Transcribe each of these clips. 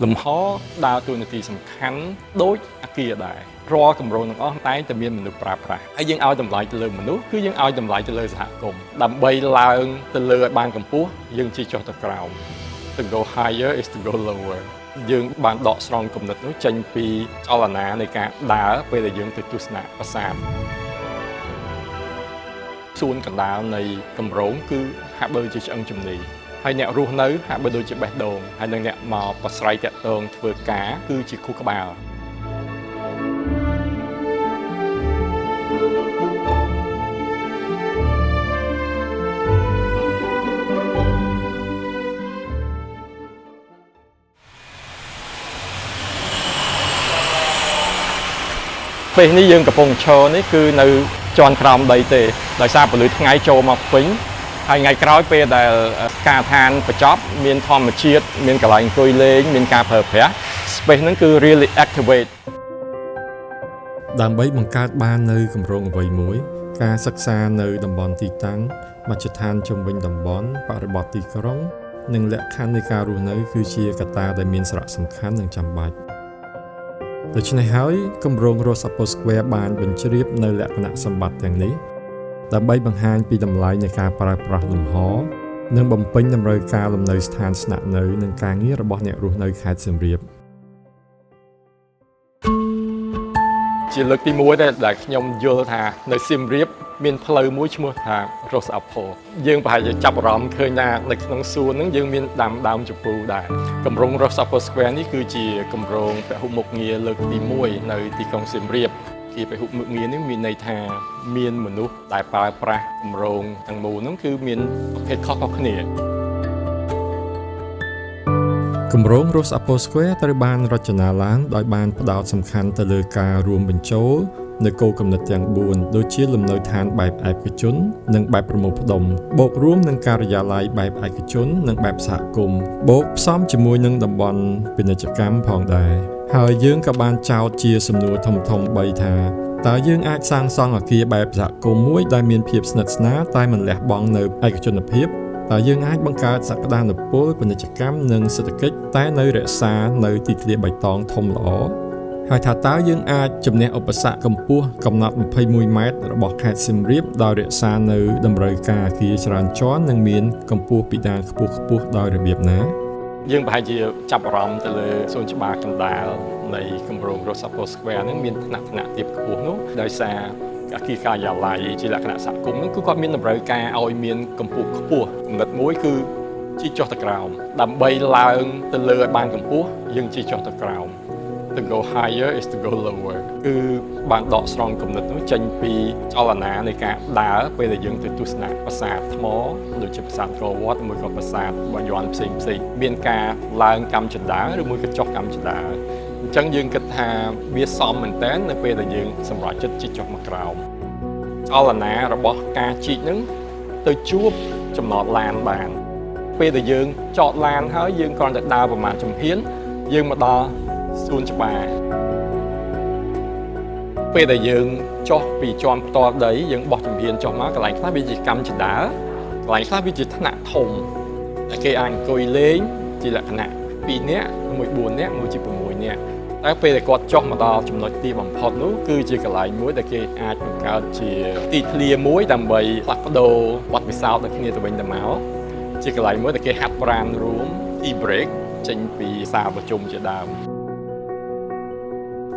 លំហដើរតួនាទីសំខាន់ដូចអាគារដែររាល់គម្រោងទាំងអស់តែងតែមានមនុស្សប្រើប្រាស់ហើយយើងឲ្យតម្លៃទៅលើមនុស្សគឺយើងឲ្យតម្លៃទៅលើសហគមន៍ដើម្បីឡើងទៅលើឲ្យបានកម្ពស់យើងជិះចុះទៅក្រោម To go higher is to go lower យើងបានដកស្រង់គំនិតនោះចេញពីចលនានៃការដើរពេលដែលយើងទៅទស្សនាប្រាសាទសួនកណ្ដាលនៃគម្រោងគឺហាក់បីជាឆ្អឹងជំនីហើយអ្នករស់នៅហាក់បីដូចជាបេះដូងហើយនឹងអ្នកមកប្រស្រ័យតាក់ទងធ្វើការគឺជាខួរក្បាលពេលនេះយើងកំពុងឈរនេះគឺនៅជាន់ក្រោមដីទេដោយសារពលឺថ្ងៃចូលមកពេញហើយថ្ងៃក្រោយពេលដែលការឋានបញ្ចប់មានធម្មជាតិមានកន្លែងអង្គុយលេងមានការប្រើប្រាស់ space ហ្នឹងគឺ really activate ដើម្បីបង្កើតបាននៅគម្រោងអ្វីមួយការសិក្សានៅតំបន់ទីតាំងមជ្ឈដ្ឋានជុំវិញតំបន់បរិបទទីក្រុងនិងលក្ខខណ្ឌនៃការរស់នៅគឺជាកត្តាដែលមានសារៈសំខាន់និងចាំបាច់ដូច្នេះហើយគម្រោង Rose Apple Square បានបញ្ជ្រាបនៅលក្ខណៈសម្បត្តិទាំងនេះដើម្បីបង្ហាញពីតម្លៃនៃការប្រើប្រាស់លំហនិងបំពេញតម្រូវការលំនៅស្ថានស្នាក់នៅនិងការងាររបស់អ្នករស់នៅខេត្តសៀមរាបជាលើកទី1ដែលខ្ញុំយល់ថានៅសៀមរាបមានផ្លូវមួយឈ្មោះថា Rose Apple យើងប្រហែលជាចាប់អារម្មណ៍ឃើញថានៅក្នុងសួនហ្នឹងយើងមានដាំដើមជម្ពូដែរគម្រោង Rose Apple Square នេះគឺជាគម្រោងពហុមុខងារលើកទី1នៅទីក្រុងសៀមរាបជាពហុមុខងារនេះមានន័យថាមានមនុស្សដែលប្រើប្រាស់គម្រោងទាំងមូលហ្នឹងគឺមានប្រភេទខុសៗគ្នាគម្រោង Rose Apple Square ត្រូវបានរចនាឡើងដោយបានផ្ដោតសំខាន់ទៅលើការរួមបញ្ចូលនៅគោលគំនិតទាំង4ដូចជាលំនៅឋានបែបឯកជននិងបែបប្រមូលផ្ដុំបូករួមនឹងការិយាល័យបែបឯកជននិងបែបសហគមន៍បូកផ្សំជាមួយនឹងតំបន់ពាណិជ្ជកម្មផងដែរហើយយើងក៏បានចោទជាសំណួរធំៗ3ថាតើយើងអាចសាងសង់អគារបែបសហគមន៍មួយដែលមានភាពស្និទ្ធស្នាលតែមិនលះបង់នៅឯកជនភាពតើយើងអាចបង្កើតសក្តានុពលពាណិជ្ជកម្មនិងសេដ្ឋកិច្ចតែនៅរក្សានៅទីធ្លាបៃតងធំល្អហើយថាតើយើងអាចជំនះឧបសគ្គកម្ពស់កំណត់21ម៉ែត្ររបស់ខេត្តសៀមរាបដោយរក្សានៅតម្រូវការអគារច្រើនជាន់និងមានកម្ពស់ពីដានខ្ពស់ៗដោយរបៀបណាយើងប្រហែលជាចាប់អារម្មណ៍ទៅលើសួនច្បារកណ្ដាលនៃគម្រោង Rose Apple Square ហ្នឹងមានថ្នាក់ទាបខ្ពស់នោះដោយសារអគារការិយាល័យជាលក្ខណៈសហគមន៍ហ្នឹងគឺគាត់មានតម្រូវការឲ្យមានកម្ពស់ខ្ពស់ចំណុចមួយគឺជិះចុះទៅក្រោមដើម្បីឡើងទៅលើឲ្យបានកម្ពស់យើងជិះចុះទៅក្រោម To go higher is to go lower គឺបានដកស្រង់គំនិតនោះចេញពីចលនានៃការដើរពេលដែលយើងទៅទស្សនាប្រាសាទថ្មដូចជាប្រាសាទអង្គរវត្តមួយក៏ប្រាសាទបាយ័នផ្សេងមានការឡើងកម្មចន្ទាឬមួយក៏ចុះកម្មចន្ទាអញ្ចឹងយើងគិតថាវាសមមែនតើនៅពេលដែលយើងសម្រេចចិត្តជិះចុះមកក្រោមចលនារបស់ការជិះហ្នឹងទៅជួបចំណតឡានបានពេលដែលយើងចតឡានហើយយើងគ្រាន់តែដើរប្រមាណជំហានយើងមកដល់សួនច្បារពេលដែលយើងចុះពីជាន់ផ្ទាល់ដីយើងបោះជំហានចុះមកកន្លែងខ្លះវាជាកម្មចន្ទាកន្លែងខ្លះវាជាថ្នាក់ធំដែលគេអាចអង្គុយលេងជាលក្ខណៈ2នាក់មួយ4នាក់មួយជា6នាក់តែពេលដែលគាត់ចុះមកដល់ចំណុចទីបំផុតនោះគឺជាកន្លែងមួយដែលគេអាចបង្កើតជាទីធ្លាមួយដើម្បីផ្លាស់ប្ដូរបទពិសោធន៍ដល់គ្នាទៅវិញទៅមកជាកន្លែងមួយដែលគេហាត់ប្រាណរួម tea break ចេញពីសាលប្រជុំជាដើម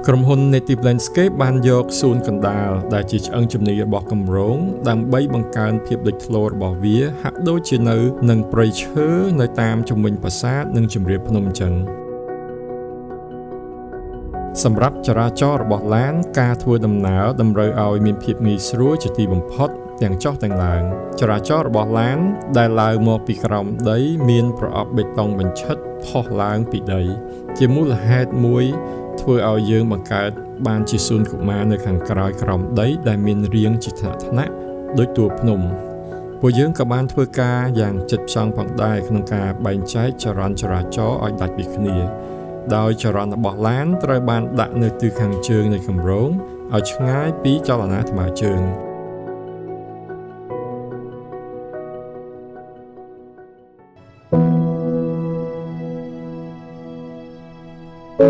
ក្រុមហ៊ុន Native Landscape បានយកសួនកណ្ដាលដែលជាឆ្អឹងជំនីរបស់គម្រោងដើម្បីបង្កើនភាពលេចធ្លោរបស់វាហាក់ដូចជានៅនឹងព្រៃឈើនៅតាមជុំវិញប្រាសាទនិងជម្រាលភ្នំចឹងសម្រាប់ចរាចរណ៍របស់ឡានការធ្វើដំណើរតម្រូវឲ្យមានភាពងាយស្រួលជាទីបំផុតទាំងចុះទាំងឡើងចរាចរណ៍របស់ឡានដែលឡើងមកពីក្រោមដីមានប្រអប់បេតុងបញ្ឆិតផុសឡើងពីដីជាមូលហេតុមួយធ្វើឲ្យយើងបង្កើតបានជាសួនកុមារនៅខាងក្រោយក្រោមដីដែលមានរាងជាថ្នាក់ដូចតួភ្នំពួកយើងក៏បានធ្វើការយ៉ាងជិតផ្សងផងដែរក្នុងការបែងចែកចរន្តចរាចរណ៍ឲ្យដាច់ពីគ្នាដោយចរន្តរបស់ឡានត្រូវបានដាក់នៅទិសខាងជើងនៃគម្រោងឲ្យឆ្ងាយពីចលនាថ្មើរជើង យើង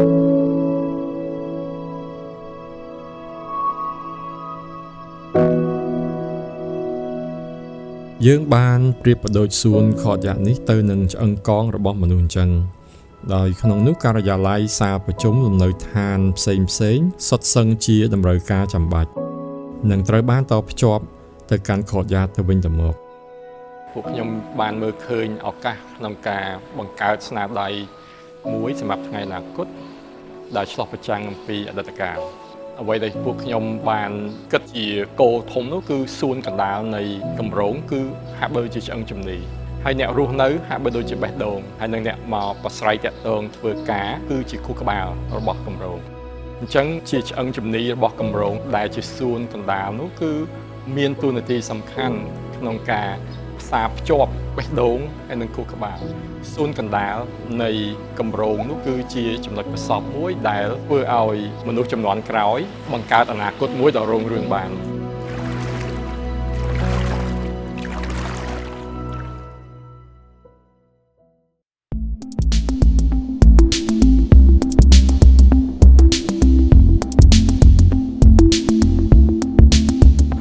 បានប្រៀបប្រដូចសួនខតយ៉ានេះទៅនឹងឆ្អឹងកងរបស់មនុស្សអញ្ចឹងដោយក្នុងនោះការិយាល័យសាលប្រជុំលំនៅឋានផ្សេងសុទ្ធសឹងជាតម្រូវការចាំបាច់និងត្រូវបានតភ្ជាប់ទៅកាន់ខតយ៉ាទៅវិញទៅមកពួកខ្ញុំបានមើលឃើញឱកាសក្នុងការបង្កើតស្នាដៃមួយសម្រាប់ថ្ងៃអនាគតដែលឆ្លុះបញ្ចាំងអំពីអតីតកាលអ្វីដែលពួកខ្ញុំបានគិតជាគោលធំនោះគឺសួនកណ្ដាលនៃគម្រោងគឺហាក់បីជាឆ្អឹងជំនីហើយអ្នករស់នៅហាក់បីដូចជាបេះដូងហើយនឹងអ្នកមកប្រស្រ័យតាក់ទងធ្វើការគឺជាខួរក្បាលរបស់គម្រោងអញ្ចឹងជាឆ្អឹងជំនីរបស់គម្រោងដែលជាសួនកណ្ដាលនោះគឺមានតួនាទីសំខាន់ក្នុងការផ្សារភ្ជាប់បេះដូងហើយនឹងខួរក្បាលសួនកណ្ដាលនៃគម្រោងនោះគឺជាចំណុចប្រសពមួយដែលធ្វើឲ្យមនុស្សជំនាន់ក្រោយបង្កើតអនាគតមួយដ៏រុងរឿងបាន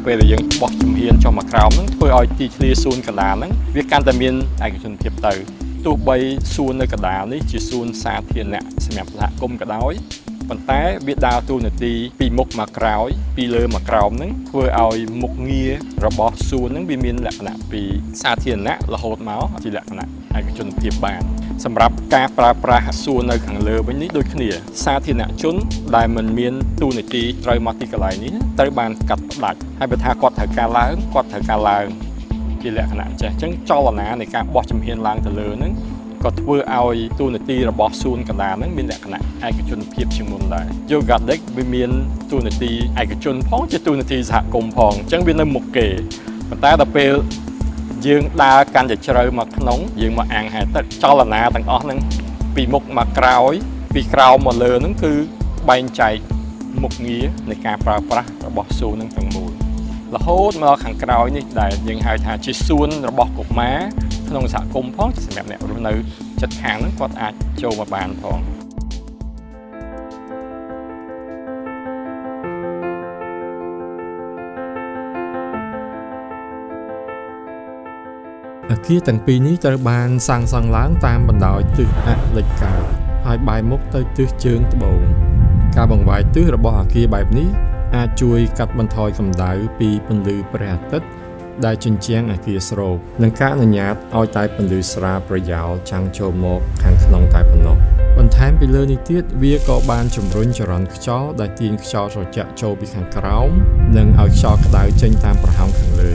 ពេលដែលយើងបោះជំហានចុះមកក្រោមហ្នឹងធ្វើឲ្យទីធ្លាសួនកណ្ដាលហ្នឹងវាកាន់តែមានឯកជនភាពទៅទោះបីសួននៅកណ្ដាលនេះជាសួនសាធារណៈសម្រាប់សហគមន៍ក៏ដោយប៉ុន្តែវាដើរតួនាទីពីមុខមកក្រោយពីលើមកក្រោមហ្នឹងធ្វើឲ្យមុខងាររបស់សួនហ្នឹងវាមានលក្ខណៈពីសាធារណៈរហូតមកជាលក្ខណៈឯកជនភាពបានសម្រាប់ការប្រើប្រាស់សួននៅខាងលើវិញនេះដូចគ្នាសាធារណជនដែលមិនមានតួនាទីត្រូវមកទីកន្លែងនេះត្រូវបានកាត់ផ្ដាច់ហើយបើថាគាត់ត្រូវការឡើងគាត់ត្រូវការឡើងជាលក្ខណៈចេះអញ្ចឹងចលនានៃការបោះជំហានឡើងទៅលើហ្នឹងក៏ធ្វើឲ្យតួនាទីរបស់សួនកណ្ដាលហ្នឹងមានលក្ខណៈឯកជនភាពជាងមុនដែរ Yoga Deck វាមានតួនាទីឯកជនផងជាតួនាទីសហគមន៍ផងអញ្ចឹងវានៅមុខគេប៉ុន្តែដល់ពេលយើងដើរកាន់តែជ្រៅមកក្នុងយើងមកអាំងហែទឹកចលនាទាំងអស់ហ្នឹងពីមុខមកក្រោយពីក្រោមមកលើហ្នឹងគឺបែងចែកមុខងារនៃការប្រើប្រាស់របស់សួនហ្នឹងទាំងមូលរហូតមកខាងក្រោយនេះដែលយើងហៅថាជាសួនរបស់កុមារក្នុងសហគមន៍ផងសម្រាប់អ្នករស់នៅជិតខាងហ្នឹងគាត់អាចចូលមកបានផងអគារទាំងពីរនេះត្រូវបានសាងសង់ឡើងតាមបណ្ដោយទិសអលិចកើតហើយបែរមុខទៅទិសជើងត្បូងការបង្វែរទិសរបស់អគារបែបនេះអាចជួយកាត់បន្ថយកម្ដៅពីពន្លឺព្រះអាទិត្យដែលជញ្ជាំងអគារស្រូបនិងការអនុញ្ញាតឲ្យតែពន្លឺស្រាលប្រយោលចាំងចូលមកខាងក្នុងតែប៉ុណ្ណោះបន្ថែមពីលើនេះទៀតវាក៏បានជំរុញចរន្តខ្យល់ដែលទាញខ្យល់ត្រជាក់ចូលពីខាងក្រោមនិងឲ្យខ្យល់ក្តៅចេញតាមប្រហោងខាងលើ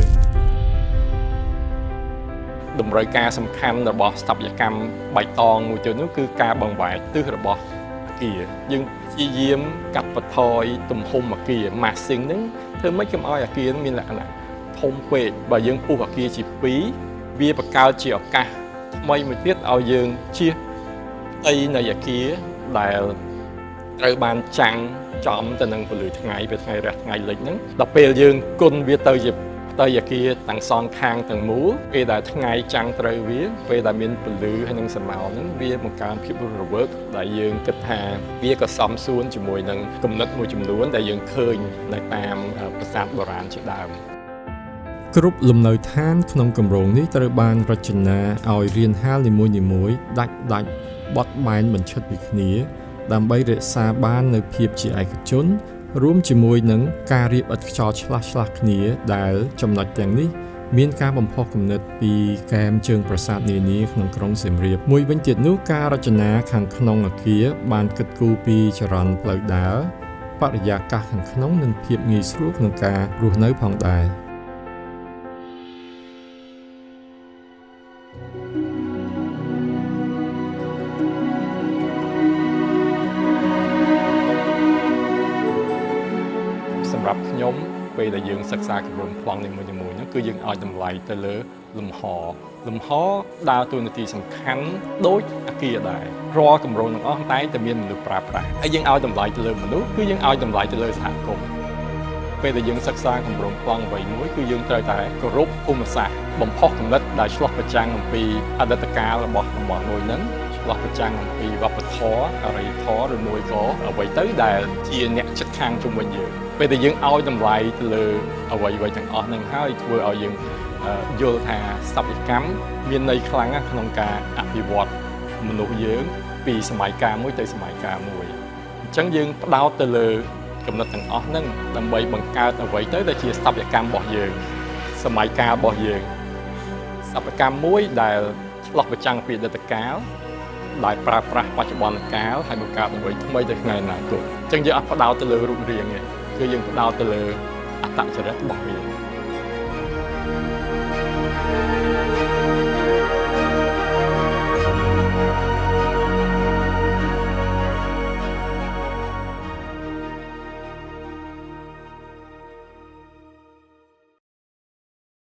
តម្រូវការសំខាន់របស់ស្ថាបត្យកម្មបៃតងមួយទៀតនោះគឺការបង្វែរទិសរបស់អគារយើងព្យាយាមកាត់បន្ថយទំហំអគារ massing ហ្នឹងធ្វើម៉េចកុំឲ្យអគារមានលក្ខណៈធំពេកបើយើងពុះអគារជា2វាបង្កើតជាឱកាសថ្មីមួយទៀតឲ្យយើងជៀសផ្ទៃនៃអគារដែលត្រូវបានចាំងចំទៅនឹងពន្លឺថ្ងៃពេលថ្ងៃរះថ្ងៃលិចហ្នឹងដល់ពេលយើងគុណវាទៅជាផ្ទៃអគារទាំងសងខាងទាំងមូលពេលដែលថ្ងៃចាំងត្រូវវាពេលដែលមានពន្លឺហើយនឹងស្រមោលហ្នឹងវាបង្កើនភាពរស់រវើកដែលយើងគិតថាវាក៏សមសួនជាមួយនឹងគំនិតមួយចំនួនដែលយើងឃើញនៅតាមប្រាសាទបុរាណជាដើមគ្រប់លំនៅឋានក្នុងគម្រោងនេះត្រូវបានរចនាឲ្យរានហាលនីមួយៗដាច់បត់បែនបញ្ឈិតពីគ្នាដើម្បីរក្សាបាននូវភាពជាឯកជនរួមជាមួយនឹងការរៀបឥតខ្យល់ឆ្លាស់គ្នាដែលចំណុចទាំងនេះមានការបំផុសគំនិតពីគែមជើងប្រាសាទនានាក្នុងក្រុងសៀមរាបមួយវិញទៀតនោះការរចនាខាងក្នុងអគារបានគិតគូរពីចរន្តផ្លូវដើរបរិយាកាសខាងក្នុងនិងភាពងាយស្រួលក្នុងការរស់នៅផងដែរសម្រាប់ខ្ញុំពេលដែលយើងសិក្សាគម្រោងប្លង់នីមួយៗនោះគឺយើងឲ្យតម្លៃទៅលើលំហដើរតួនាទីសំខាន់ដូចអគារដែររាល់គម្រោងទាំងអស់តែតែមានមនុស្សប្រើប្រាស់ហើយយើងឲ្យតម្លៃទៅលើមនុស្សគឺយើងឲ្យតម្លៃទៅលើសហគមន៍ពេលដែលយើងសិក្សាគម្រោងប្លង់អ្វីមួយគឺយើងត្រូវតែគោរពភូមិសាស្ត្របំផុសគំនិតដែលឆ្លុះបញ្ចាំងអំពីអតីតកាលរបស់តំបន់មួយហ្នឹងឆ្ល ឆ្លោះប្រចាំងអំពីវប្បធម៌អរិយធម៌ឬមួយក៏អ្វីទៅដែលជាអ្នកជិតខាងជុំវិញយើងពេលដែលយើងឲ្យតម្លៃទៅលើអ្វីទាំងអស់ហ្នឹងហើយធ្វើឲ្យយើងយល់ថាសព្វកម្មមានន័យខ្លាំងណាស់ក្នុងការអភិវឌ្ឍមនុស្សយើងពីសម័យកាលមួយទៅសម័យកាលមួយអញ្ចឹងយើងផ្ដោតទៅលើគំនិតទាំងអស់ហ្នឹងដើម្បីបង្កើតអ្វីទៅដែលជាសព្វកម្មរបស់យើងសម័យកាលរបស់យើងសព្វកម្មមួយដែលឆ្លោះប្រចាំងពីអតីតកាលដែលប្រើប្រាស់បច្ចុប្បន្នកាលហើយបង្កើតអ្វីថ្មីទៅថ្ងៃអនាគតអញ្ចឹងយើងអត់ផ្ដោតទៅលើរូបរាងទេគឺយើងផ្ដោតទៅលើអត្តចរិតរបស់វា